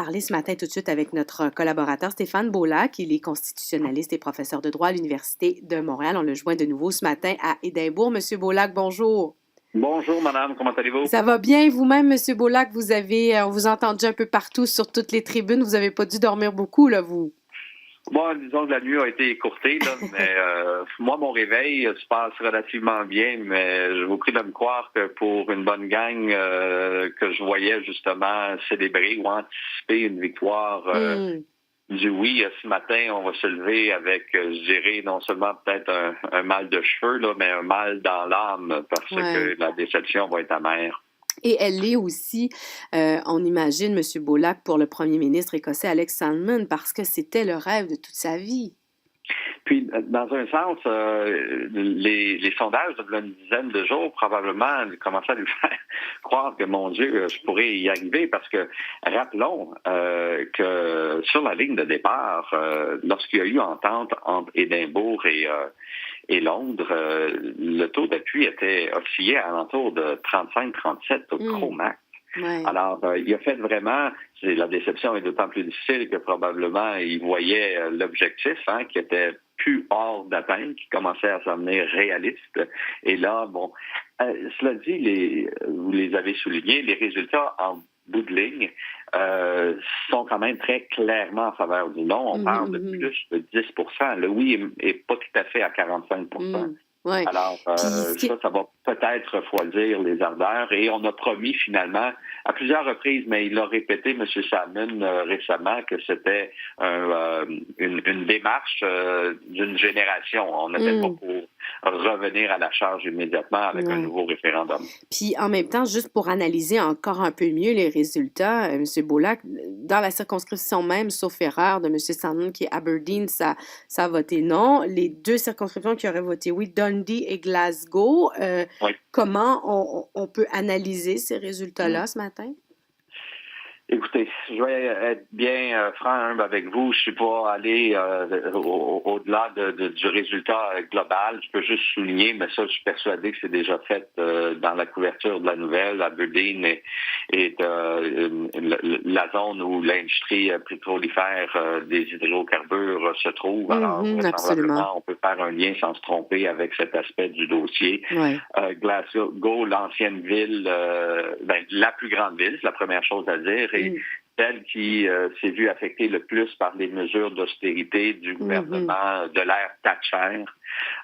parler ce matin tout de suite avec notre collaborateur Stéphane Beaulac. Il est constitutionnaliste et professeur de droit à l'Université de Montréal. On le joint de nouveau ce matin à Édimbourg. Monsieur Beaulac, bonjour. Bonjour, madame, comment allez-vous? Ça va bien vous-même, Monsieur Beaulac? On vous a entendu un peu partout sur toutes les tribunes. Vous n'avez pas dû dormir beaucoup, là, vous? Bon, disons que la nuit a été écourtée, là, mais moi, mon réveil se passe relativement bien, mais je vous prie de me croire que pour une bonne gang que je voyais justement célébrer ou anticiper une victoire du oui ce matin, on va se lever avec, je dirais, non seulement peut-être un mal de cheveux, là, mais un mal dans l'âme, parce que la déception va être amère. Et elle l'est aussi, on imagine, M. Beaulac, pour le premier ministre écossais Alex Salmond, parce que c'était le rêve de toute sa vie. Puis, dans un sens, les sondages de une dizaine de jours, probablement, commençaient à lui faire croire que, mon Dieu, je pourrais y arriver, parce que, rappelons que sur la ligne de départ, lorsqu'il y a eu entente entre Édimbourg et Londres, le taux d'appui était oscillé à l'entour de 35-37 au gros max. Ouais. Alors, il a fait vraiment, la déception est d'autant plus difficile que probablement il voyait l'objectif qui était plus hors d'atteinte, qui commençait à s'amener réaliste. Et là, bon, cela dit, vous les avez soulignés, les résultats en bout de ligne sont quand même très clairement en faveur du non. On parle de plus de 10 Le oui est pas tout à fait à 45 Ouais. Alors, ça va peut-être refroidir les ardeurs. Et on a promis finalement, à plusieurs reprises, mais il a répété, M. Salmond, récemment, que c'était une démarche d'une génération. On n'était pas pour revenir à la charge immédiatement avec un nouveau référendum. Puis en même temps, juste pour analyser encore un peu mieux les résultats, M. Beaulac, dans la circonscription même, sauf erreur de M. Salmond, qui est Aberdeen, ça a voté non. Les deux circonscriptions qui auraient voté oui, Dundee et Glasgow. Comment on peut analyser ces résultats-là ce matin? Écoutez, je vais être bien franc avec vous. Je suis pas allé au-delà du résultat global. Je peux juste souligner, mais ça, je suis persuadé que c'est déjà fait dans la couverture de la nouvelle. Aberdeen est la zone où l'industrie pétrolifère des hydrocarbures se trouve. Alors, vraisemblablement, on peut faire un lien sans se tromper avec cet aspect du dossier. Glasgow, l'ancienne ville, la plus grande ville, c'est la première chose à dire. Celle qui s'est vue affectée le plus par les mesures d'austérité du gouvernement de l'ère Thatcher.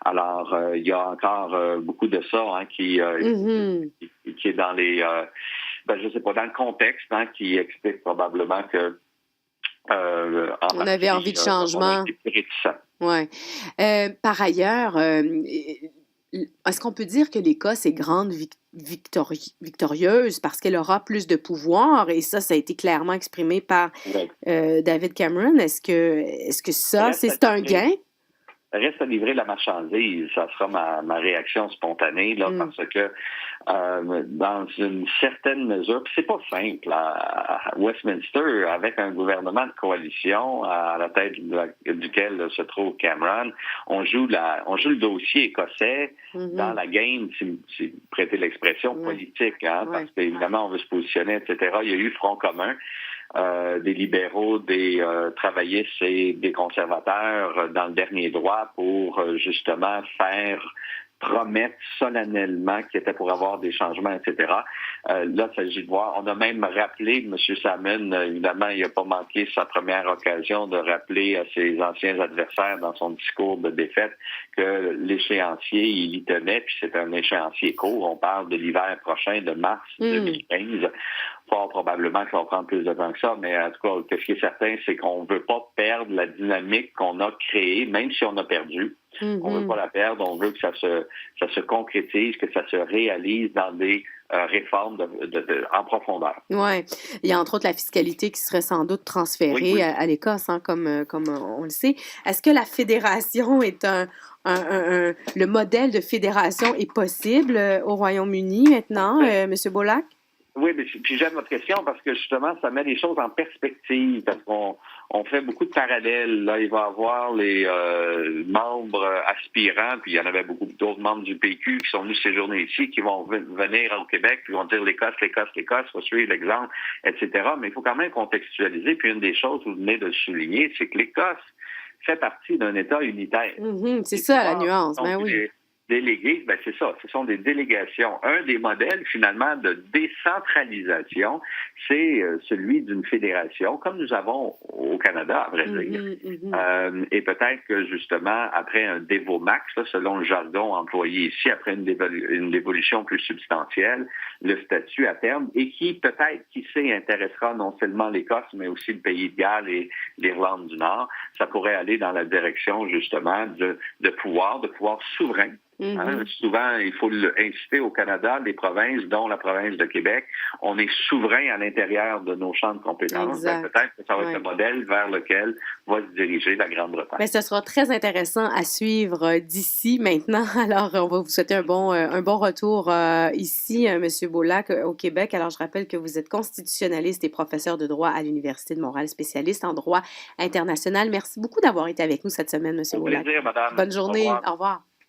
Alors, il y a encore beaucoup de ça qui est dans les... je sais pas, dans le contexte, qui explique probablement que... on avait envie de changement. Ouais. Par ailleurs... est-ce qu'on peut dire que l'Écosse est grande victorieuse parce qu'elle aura plus de pouvoir? Et ça a été clairement exprimé par David Cameron. Est-ce que ça, c'est un gain? Reste à livrer la marchandise. Ça sera ma réaction spontanée, là, parce que dans une certaine mesure, puis c'est pas simple à Westminster, avec un gouvernement de coalition à la tête duquel se trouve Cameron, on joue le dossier écossais dans la game, si vous prêtez l'expression, politique, parce qu'évidemment, on veut se positionner, etc. Il y a eu Front commun. Des libéraux, des travaillistes et des conservateurs dans le dernier droit pour justement promettre solennellement qu'il était pour avoir des changements, etc. Là, il s'agit de voir. On a même rappelé, M. Salmond, évidemment, il n'a pas manqué sa première occasion de rappeler à ses anciens adversaires dans son discours de défaite que l'échéancier, il y tenait, puis c'est un échéancier court. On parle de l'hiver prochain, de mars 2015. Fort probablement que ça va prendre plus de temps que ça, mais en tout cas, ce qui est certain, c'est qu'on ne veut pas perdre la dynamique qu'on a créée, même si on a perdu. On ne veut pas la perdre, on veut que ça se concrétise, que ça se réalise dans des réformes en profondeur. Oui. Il y a entre autres la fiscalité qui serait sans doute transférée à l'Écosse, comme on le sait. Est-ce que la fédération est le modèle de fédération est possible au Royaume-Uni maintenant, M. Beaulac? Oui, mais puis j'aime votre question parce que justement, ça met les choses en perspective, parce qu'on fait beaucoup de parallèles. Là, il va y avoir les membres aspirants, puis il y en avait beaucoup d'autres membres du PQ qui sont venus séjourner ici, qui vont venir au Québec, puis vont dire l'Écosse, il faut suivre l'exemple, etc. Mais il faut quand même contextualiser. Puis une des choses, vous venez de le souligner, c'est que l'Écosse fait partie d'un État unitaire. C'est ça la nuance, ben oui. Délégués, ben c'est ça, ce sont des délégations. Un des modèles, finalement, de décentralisation, c'est celui d'une fédération, comme nous avons au Canada, à vrai dire. Et peut-être que, justement, après un dévomax, là, selon le jargon employé ici, après une dévolution plus substantielle, le statut à terme, et qui, peut-être, qui sait, intéressera non seulement l'Écosse, mais aussi le Pays de Galles et l'Irlande du Nord, ça pourrait aller dans la direction, justement, de pouvoir souverain. Souvent, il faut inciter au Canada, les provinces, dont la province de Québec, on est souverain à l'intérieur de nos champs de compétences. Peut-être que ça va être le modèle vers lequel va se diriger la Grande-Bretagne. Bien, ce sera très intéressant à suivre d'ici maintenant. Alors, on va vous souhaiter un bon retour ici, M. Beaulac, au Québec. Alors, je rappelle que vous êtes constitutionnaliste et professeur de droit à l'Université de Montréal, spécialiste en droit international. Merci beaucoup d'avoir été avec nous cette semaine, M. Beaulac. Au plaisir, madame. Bonne journée. Au revoir.